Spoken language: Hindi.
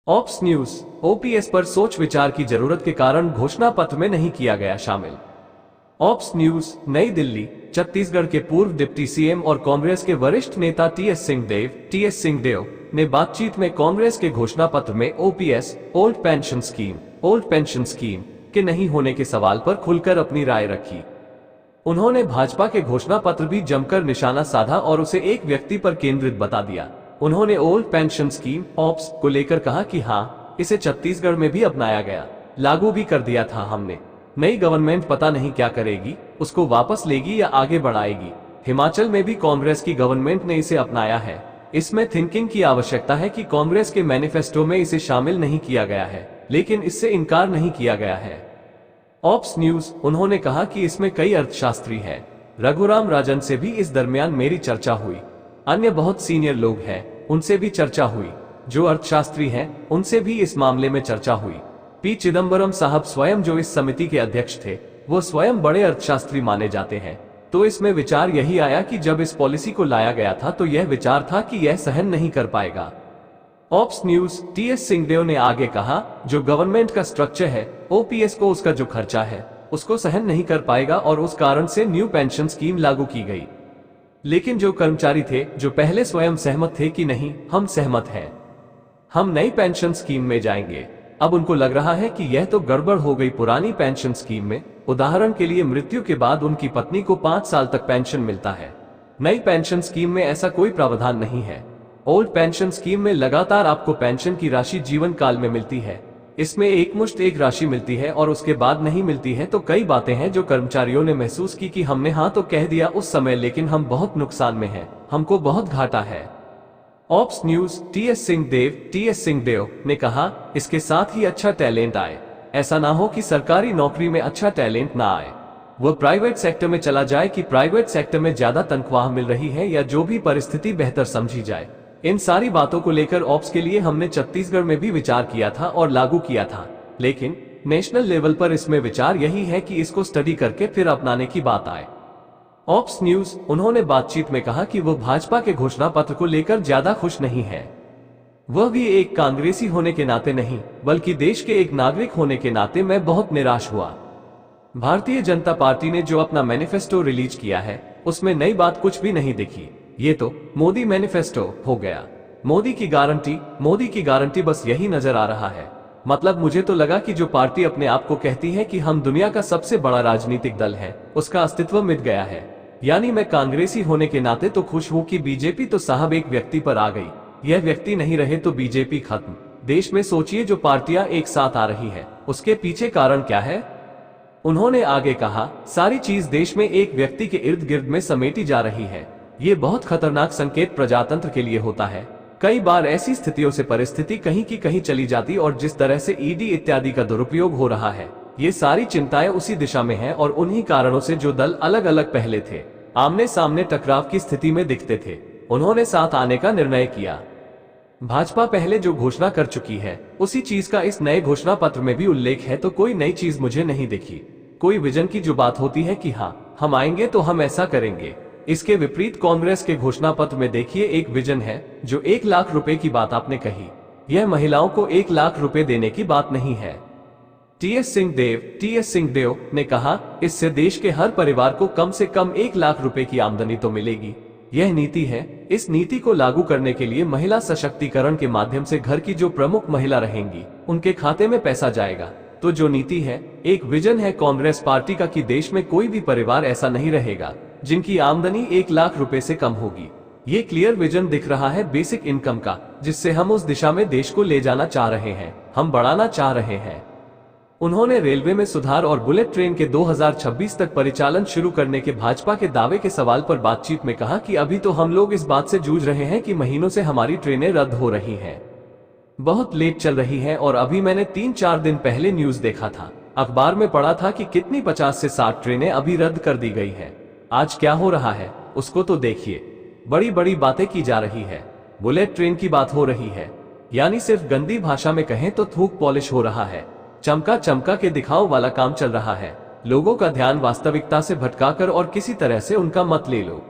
ऑप्स न्यूज, ओपीएस पर सोच विचार की जरूरत के कारण घोषणा पत्र में नहीं किया गया शामिल। ऑप्स न्यूज, नई दिल्ली। छत्तीसगढ़ के पूर्व डिप्टी सीएम और कांग्रेस के वरिष्ठ नेता टीएस सिंहदेव ने बातचीत में कांग्रेस के घोषणा पत्र में ओपीएस ओल्ड पेंशन स्कीम के नहीं होने के सवाल पर खुलकर अपनी राय रखी। उन्होंने भाजपा के घोषणा पत्र भी जमकर निशाना साधा और उसे एक व्यक्ति पर केंद्रित बता दिया। उन्होंने ओल्ड पेंशन स्कीम ऑप्स को लेकर कहा कि हाँ, इसे छत्तीसगढ़ में भी अपनाया गया, लागू भी कर दिया था हमने। नई गवर्नमेंट पता नहीं क्या करेगी, उसको वापस लेगी या आगे बढ़ाएगी। हिमाचल में भी कांग्रेस की गवर्नमेंट ने इसे अपनाया है। इसमें थिंकिंग की आवश्यकता है कि कांग्रेस के मैनिफेस्टो में इसे शामिल नहीं किया गया है, लेकिन इससे इनकार नहीं किया गया है। ऑप्स न्यूज, उन्होंने कहा कि इसमें कई अर्थशास्त्री हैं। रघुराम राजन से भी इस दरमियान मेरी चर्चा हुई। अन्य बहुत सीनियर लोग हैं, उनसे भी चर्चा हुई। जो अर्थशास्त्री हैं, उनसे भी इस मामले में चर्चा हुई। पी चिदम्बरम साहब स्वयं जो इस समिति के अध्यक्ष थे, वो स्वयं बड़े अर्थशास्त्री माने जाते हैं। तो इसमें विचार यही आया कि जब इस पॉलिसी को लाया गया था तो यह विचार था कि यह सहन नहीं कर पाएगा। ऑप्स न्यूज, टीएस सिंहदेव ने आगे कहा, जो गवर्नमेंट का स्ट्रक्चर है, ओपीएस को उसका जो खर्चा है उसको सहन नहीं कर पाएगा और उस कारण से न्यू पेंशन स्कीम लागू की गई। लेकिन जो कर्मचारी थे, जो पहले स्वयं सहमत थे कि नहीं, हम सहमत हैं, हम नई पेंशन स्कीम में जाएंगे, अब उनको लग रहा है कि यह तो गड़बड़ हो गई पुरानी पेंशन स्कीम में। उदाहरण के लिए मृत्यु के बाद उनकी पत्नी को 5 साल तक पेंशन मिलता है। नई पेंशन स्कीम में ऐसा कोई प्रावधान नहीं है। ओल्ड पेंशन स्कीम में लगातार आपको पेंशन की राशि जीवन काल में मिलती है। इसमें एक राशि मिलती है और उसके बाद नहीं मिलती है। तो कई बातें हैं जो कर्मचारियों ने महसूस की कि हमने हाँ तो कह दिया उस समय, लेकिन हम बहुत नुकसान में हैं, हमको बहुत घाटा है। ऑप्स न्यूज, टीएस सिंहदेव ने कहा, इसके साथ ही अच्छा टैलेंट आए। ऐसा ना हो कि सरकारी नौकरी में अच्छा टैलेंट ना आए, वो प्राइवेट सेक्टर में चला जाए कि प्राइवेट सेक्टर में ज्यादा तनख्वाह मिल रही है या जो भी परिस्थिति बेहतर समझी जाए। इन सारी बातों को लेकर ऑप्स के लिए हमने छत्तीसगढ़ में भी विचार किया था और लागू किया था, लेकिन नेशनल लेवल पर इसमें विचार यही है कि इसको स्टडी करके फिर अपनाने की बात आए। ऑप्स न्यूज, उन्होंने बातचीत में कहा कि वो भाजपा के घोषणा पत्र को लेकर ज्यादा खुश नहीं है। वह भी एक कांग्रेसी होने के नाते नहीं, बल्कि देश के एक नागरिक होने के नाते मैं बहुत निराश हुआ। भारतीय जनता पार्टी ने जो अपना मैनिफेस्टो रिलीज किया है, उसमें नई बात कुछ भी नहीं दिखी। ये तो मोदी मैनिफेस्टो हो गया। मोदी की गारंटी बस यही नजर आ रहा है। मतलब मुझे तो लगा कि जो पार्टी अपने आप को कहती है कि हम दुनिया का सबसे बड़ा राजनीतिक दल है, उसका अस्तित्व मिट गया है। यानी मैं कांग्रेसी होने के नाते तो खुश हूं कि बीजेपी तो साहब एक व्यक्ति पर आ गई, यह व्यक्ति नहीं रहे तो बीजेपी खत्म। देश में सोचिए जो पार्टियां एक साथ आ रही है, उसके पीछे कारण क्या है? उन्होंने आगे कहा, सारी चीज देश में एक व्यक्ति के इर्द गिर्द में समेटी जा रही है। ये बहुत खतरनाक संकेत प्रजातंत्र के लिए होता है। कई बार ऐसी स्थितियों से परिस्थिति कहीं की कहीं चली जाती और जिस तरह से ईडी इत्यादि का दुरुपयोग हो रहा है, ये सारी चिंताएं उसी दिशा में हैं और उन्हीं कारणों से जो दल अलग अलग पहले थे, आमने सामने टकराव की स्थिति में दिखते थे, उन्होंने साथ आने का निर्णय किया। भाजपा पहले जो घोषणा कर चुकी है, उसी चीज का इस नए घोषणा पत्र में भी उल्लेख है, तो कोई नई चीज मुझे नहीं दिखी। कोई विजन की जो बात होती है कि हाँ हम आएंगे तो हम ऐसा करेंगे, इसके विपरीत कांग्रेस के घोषणा पत्र में देखिए एक विजन है। जो 1 लाख रुपए की बात आपने कही, यह महिलाओं को 1 लाख रुपए देने की बात नहीं है। टीएस सिंहदेव ने कहा, इससे देश के हर परिवार को कम से कम 1 लाख रुपए की आमदनी तो मिलेगी। यह नीति है। इस नीति को लागू करने के लिए महिला सशक्तिकरण के माध्यम से घर की जो प्रमुख महिला रहेंगी, उनके खाते में पैसा जाएगा। तो जो नीति है, एक विजन है कांग्रेस पार्टी का कि देश में कोई भी परिवार ऐसा नहीं रहेगा जिनकी आमदनी 1 लाख रुपए से कम होगी। ये क्लियर विजन दिख रहा है बेसिक इनकम का, जिससे हम उस दिशा में देश को ले जाना चाह रहे हैं, हम बढ़ाना चाह रहे हैं। उन्होंने रेलवे में सुधार और बुलेट ट्रेन के 2026 तक परिचालन शुरू करने के भाजपा के दावे के सवाल पर बातचीत में कहा कि अभी तो हम लोग इस बात से जूझ रहे हैं कि महीनों से हमारी ट्रेनें रद्द हो रही हैं, बहुत लेट चल रही है। और अभी मैंने 3-4 दिन पहले न्यूज देखा था, अखबार में पढ़ा था कि कितनी 50 से 60 ट्रेनें अभी रद्द कर दी गई है। आज क्या हो रहा है उसको तो देखिए। बड़ी बड़ी बातें की जा रही है, बुलेट ट्रेन की बात हो रही है, यानी सिर्फ गंदी भाषा में कहें तो थूक पॉलिश हो रहा है, चमका के दिखाओ वाला काम चल रहा है। लोगों का ध्यान वास्तविकता से भटकाकर और किसी तरह से उनका मत ले लो।